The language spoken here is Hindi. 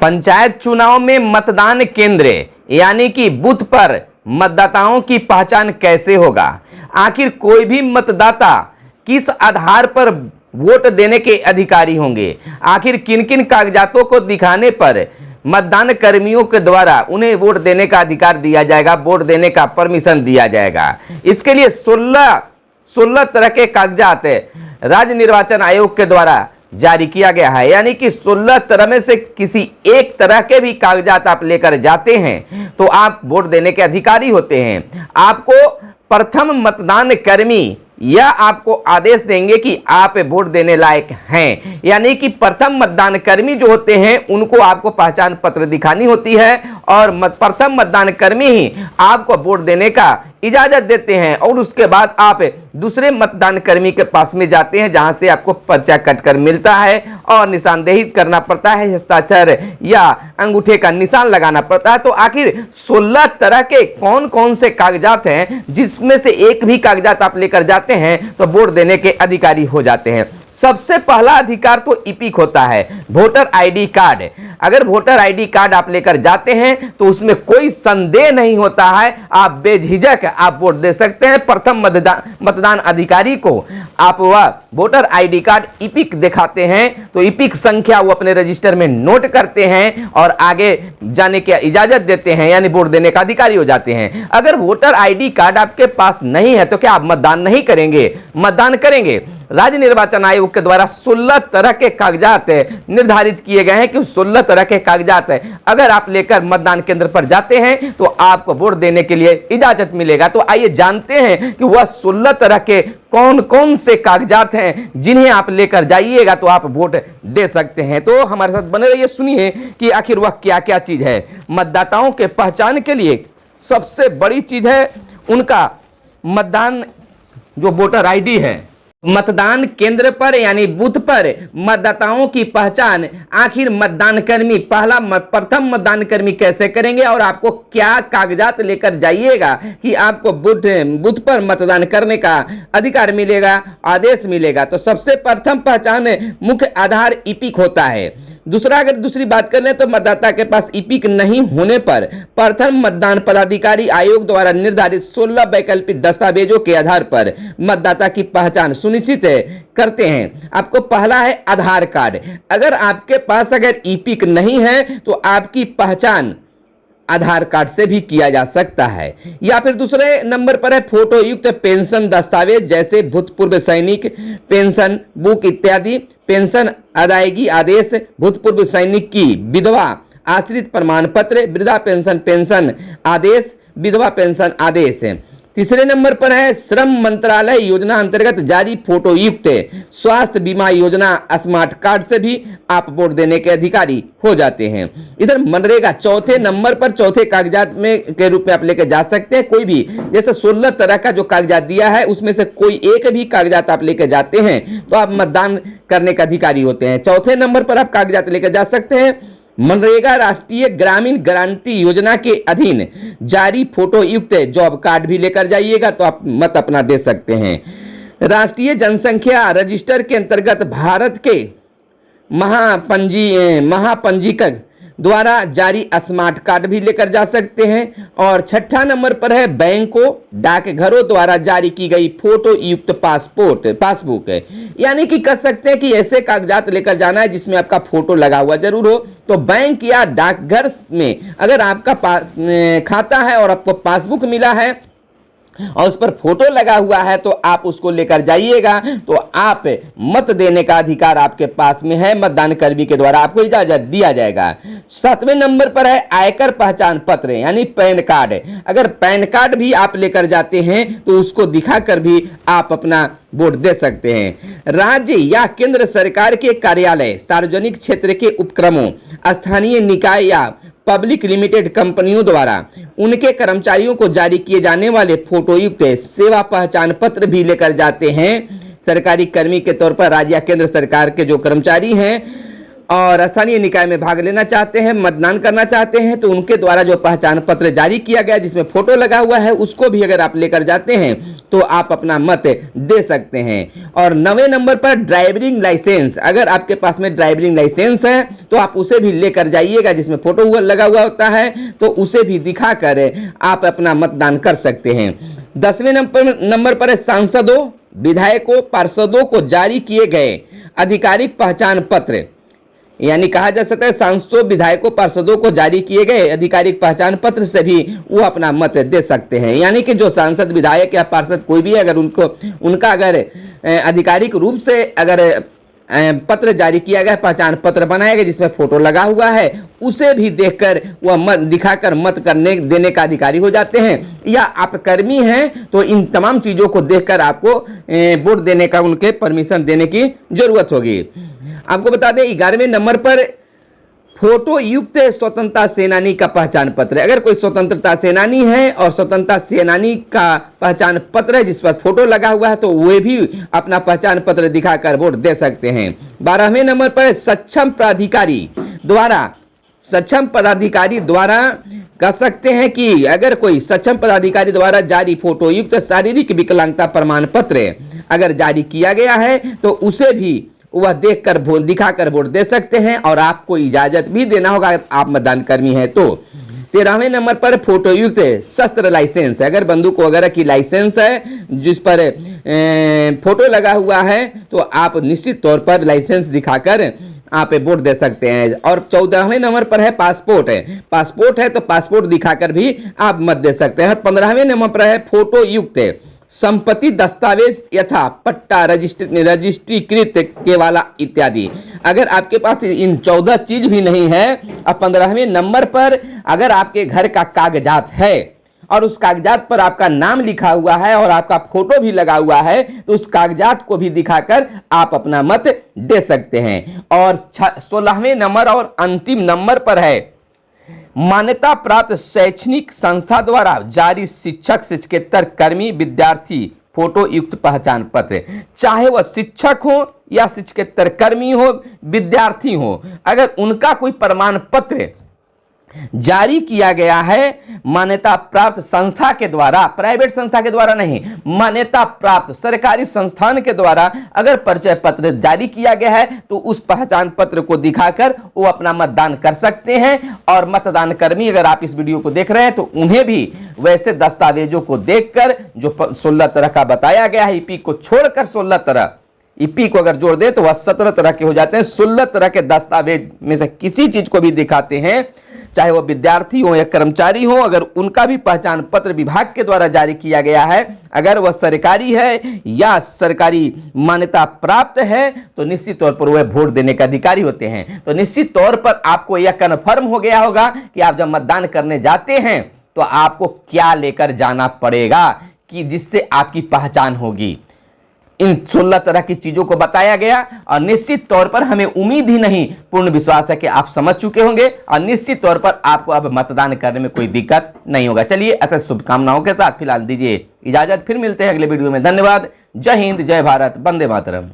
पंचायत चुनाव में मतदान केंद्र यानी कि बूथ पर मतदाताओं की पहचान कैसे होगा? आखिर कोई भी मतदाता किस आधार पर वोट देने के अधिकारी होंगे? आखिर किन किन कागजातों को दिखाने पर मतदान कर्मियों के द्वारा उन्हें वोट देने का अधिकार दिया जाएगा, वोट देने का परमिशन दिया जाएगा? इसके लिए 16 तरह के कागजात राज्य निर्वाचन आयोग के द्वारा जारी किया गया है। यानी कि 16 तरह में से किसी एक तरह के भी कागजात आप लेकर जाते हैं तो आप वोट देने के अधिकारी होते हैं। आपको प्रथम मतदान कर्मी या आपको आदेश देंगे कि आप वोट देने लायक हैं। यानी कि प्रथम मतदान कर्मी जो होते हैं उनको आपको पहचान पत्र दिखानी होती है और प्रथम मतदान कर्मी ही आपको वोट देने का इजाजत देते हैं और उसके बाद आप दूसरे मतदान कर्मी के पास में जाते हैं जहां से आपको पर्चा कटकर मिलता है और निशानदेही करना पड़ता है, हस्ताक्षर या अंगूठे का निशान लगाना पड़ता है। तो आखिर 16 तरह के कौन कौन से कागजात हैं जिसमें से एक भी कागजात आप लेकर जाते हैं तो वोट देने के अधिकारी हो जाते हैं। सबसे पहला अधिकार तो ईपिक होता है, वोटर आईडी कार्ड। अगर वोटर आईडी कार्ड आप लेकर जाते हैं तो उसमें कोई संदेह नहीं होता है, आप बेझिझक आप वोट दे सकते हैं। प्रथम मतदान अधिकारी को आप वह वोटर आईडी कार्ड ईपिक दिखाते हैं तो ईपिक संख्या वो अपने रजिस्टर में नोट करते हैं और आगे जाने की इजाजत देते हैं, यानी वोट देने का अधिकारी हो जाते हैं। अगर वोटर आईडी कार्ड आपके पास नहीं है तो क्या आप मतदान नहीं करेंगे? मतदान करेंगे। राज्य निर्वाचन आयोग के द्वारा 16 तरह के कागजात निर्धारित किए गए हैं कि 16 तरह के कागजात अगर आप लेकर मतदान केंद्र पर जाते हैं तो आपको वोट देने के लिए इजाजत मिलेगा। तो आइए जानते हैं कि वह 16 तरह के कौन कौन से कागजात हैं जिन्हें आप लेकर जाइएगा तो आप वोट दे सकते हैं। तो हमारे साथ बने रहिए, सुनिए कि आखिर वह क्या क्या चीज है। मतदाताओं के पहचान के लिए सबसे बड़ी चीज है उनका मतदान जो वोटर आईडी है। मतदान केंद्र पर यानी बूथ पर मतदाताओं की पहचान आखिर मतदान कर्मी प्रथम मतदान कर्मी कैसे करेंगे और आपको क्या कागजात लेकर जाइएगा कि आपको बूथ पर मतदान करने का अधिकार मिलेगा, आदेश मिलेगा? तो सबसे प्रथम पहचान मुख्य आधार ईपिक होता है। दूसरा, अगर दूसरी बात कर लें तो मतदाता के पास ईपिक नहीं होने पर प्रथम मतदान पदाधिकारी आयोग द्वारा निर्धारित 16 वैकल्पिक दस्तावेजों के आधार पर मतदाता की पहचान सुनिश्चित करते हैं। आपको पहला है आधार कार्ड। अगर आपके पास अगर ईपिक नहीं है तो आपकी पहचान आधार कार्ड से भी किया जा सकता है। या फिर दूसरे नंबर पर है फोटो युक्त पेंशन दस्तावेज जैसे भूतपूर्व सैनिक पेंशन बुक इत्यादि, पेंशन अदायगी आदेश, भूतपूर्व सैनिक की विधवा आश्रित प्रमाण पत्र, वृद्धा पेंशन आदेश, विधवा पेंशन आदेश। तीसरे नंबर पर है श्रम मंत्रालय योजना अंतर्गत जारी फोटो युक्त स्वास्थ्य बीमा योजना स्मार्ट कार्ड से भी आप वोट देने के अधिकारी हो जाते हैं। इधर मनरेगा चौथे नंबर पर चौथे कागजात में के रूप में आप लेकर जा सकते हैं कोई भी, जैसे 16 तरह का जो कागजात दिया है उसमें से कोई एक भी कागजात आप लेकर जाते हैं तो आप मतदान करने के अधिकारी होते हैं। चौथे नंबर पर आप कागजात लेकर जा सकते हैं मनरेगा राष्ट्रीय ग्रामीण गारंटी योजना के अधीन जारी फोटो युक्त जॉब कार्ड भी लेकर जाइएगा तो आप मत अपना दे सकते हैं। राष्ट्रीय जनसंख्या रजिस्टर के अंतर्गत भारत के महापंजीकक द्वारा जारी स्मार्ट कार्ड भी लेकर जा सकते हैं। और छठा नंबर पर है बैंकों डाकघरों द्वारा जारी की गई फोटो युक्त पासबुक यानी कि कह सकते हैं कि ऐसे कागजात लेकर जाना है जिसमें आपका फोटो लगा हुआ जरूर हो। तो बैंक या डाकघर में अगर आपका खाता है और आपको पासबुक मिला है और उस पर फोटो लगा हुआ है तो आप उसको लेकर जाइएगा तो आप मत देने का अधिकार आपके पास में है, मतदान कर्मी के द्वारा आपको इजाजत दिया जाएगा। 7वें नंबर पर है आयकर पहचान पत्र यानी पैन कार्ड। अगर पैन कार्ड भी आप लेकर जाते हैं तो उसको दिखाकर भी आप अपना वोट दे सकते हैं। राज्य या केंद्र सरकार के कार्यालय, सार्वजनिक क्षेत्र के उपक्रमों, स्थानीय निकाय या पब्लिक लिमिटेड कंपनियों द्वारा उनके कर्मचारियों को जारी किए जाने वाले फोटो युक्त सेवा पहचान पत्र भी लेकर जाते हैं। सरकारी कर्मी के तौर पर राज्य या केंद्र सरकार के जो कर्मचारी हैं और स्थानीय निकाय में भाग लेना चाहते हैं, मतदान करना चाहते हैं, तो उनके द्वारा जो पहचान पत्र जारी किया गया जिसमें फोटो लगा हुआ है उसको भी अगर आप लेकर जाते हैं तो आप अपना मत दे सकते हैं। और 9वें नंबर पर ड्राइविंग लाइसेंस, अगर आपके पास में ड्राइविंग लाइसेंस है तो आप उसे भी लेकर जाइएगा, जिसमें फोटो लगा हुआ होता है, तो उसे भी दिखाकर आप अपना मतदान कर सकते हैं। 10वें नंबर पर है सांसदों, विधायकों, पार्षदों को जारी किए गए आधिकारिक पहचान पत्र, यानी कहा जा सकता है सांसदों, विधायकों, पार्षदों को जारी किए गए आधिकारिक पहचान पत्र से भी वो अपना मत दे सकते हैं। यानी कि जो सांसद, विधायक या पार्षद कोई भी अगर उनका अगर आधिकारिक रूप से अगर पत्र जारी किया गया, पहचान पत्र बनाया गया जिसमें फोटो लगा हुआ है, उसे भी देखकर वह मत दिखाकर मत करने देने का अधिकारी हो जाते हैं। या आप कर्मी हैं तो इन तमाम चीज़ों को देखकर आपको वोट देने का, उनके परमिशन देने की जरूरत होगी। आपको बता दें 11वें नंबर पर फोटो युक्त स्वतंत्रता सेनानी का पहचान पत्र। अगर कोई स्वतंत्रता सेनानी है और स्वतंत्रता सेनानी का पहचान पत्र है जिस पर फोटो लगा हुआ है, तो वे भी अपना पहचान पत्र दिखाकर वोट दे सकते हैं। 12वें नंबर पर सक्षम पदाधिकारी द्वारा कह सकते हैं कि अगर कोई सक्षम पदाधिकारी द्वारा जारी फोटो युक्त शारीरिक विकलांगता प्रमाण पत्र अगर जारी किया गया है तो उसे भी वह देखकर दिखाकर वोट दे सकते हैं, और आपको इजाजत भी देना होगा अगर आप मतदान कर्मी हैं तो। 13वें नंबर पर फोटो युक्त शस्त्र लाइसेंस, अगर बंदूक वगैरह की लाइसेंस है जिस पर फोटो लगा हुआ है तो आप निश्चित तौर पर लाइसेंस दिखाकर आप वोट दे सकते हैं। और 14वें नंबर पर है पासपोर्ट है तो पासपोर्ट दिखाकर भी आप मत दे सकते हैं। 15वें नंबर पर है फोटो युक्त संपत्ति दस्तावेज यथा पट्टा, रजिस्ट्रीकृत केवाला इत्यादि। अगर आपके पास इन 14 चीज भी नहीं है, और 15वें नंबर पर अगर आपके घर का कागजात है और उस कागजात पर आपका नाम लिखा हुआ है और आपका फोटो भी लगा हुआ है, तो उस कागजात को भी दिखाकर आप अपना मत दे सकते हैं। और 16वें नंबर और अंतिम नंबर पर है मान्यता प्राप्त शैक्षणिक संस्था द्वारा जारी शिक्षक, शिक्षकेतर कर्मी, विद्यार्थी फोटो युक्त पहचान पत्र, चाहे वह शिक्षक हो या शिक्षकेतर कर्मी हो, विद्यार्थी हो, अगर उनका कोई प्रमाण पत्र जारी किया गया है मान्यता प्राप्त संस्था के द्वारा, प्राइवेट संस्था के द्वारा नहीं, मान्यता प्राप्त सरकारी संस्थान के द्वारा अगर परिचय पत्र जारी किया गया है तो उस पहचान पत्र को दिखाकर वो अपना मतदान कर सकते हैं। और मतदान कर्मी अगर आप इस वीडियो को देख रहे हैं तो उन्हें भी वैसे दस्तावेजों को देखकर जो 16 तरह का बताया गया है, ईपी को छोड़कर 16 तरह, ईपी को अगर जोड़ दे तो वह 17 तरह के हो जाते हैं। 16 तरह के दस्तावेज में से किसी चीज को भी दिखाते हैं, चाहे वो विद्यार्थी हो या कर्मचारी हो, अगर उनका भी पहचान पत्र विभाग के द्वारा जारी किया गया है, अगर वह सरकारी है या सरकारी मान्यता प्राप्त है, तो निश्चित तौर पर वह वोट देने का अधिकारी होते हैं। तो निश्चित तौर पर आपको यह कन्फर्म हो गया होगा कि आप जब मतदान करने जाते हैं तो आपको क्या लेकर जाना पड़ेगा कि जिससे आपकी पहचान होगी। इन 16 तरह की चीजों को बताया गया, और निश्चित तौर पर हमें उम्मीद ही नहीं, पूर्ण विश्वास है कि आप समझ चुके होंगे, और निश्चित तौर पर आपको अब मतदान करने में कोई दिक्कत नहीं होगा। चलिए ऐसे शुभकामनाओं के साथ फिलहाल दीजिए इजाजत, फिर मिलते हैं अगले वीडियो में। धन्यवाद। जय हिंद, जय भारत, वंदे मातरम।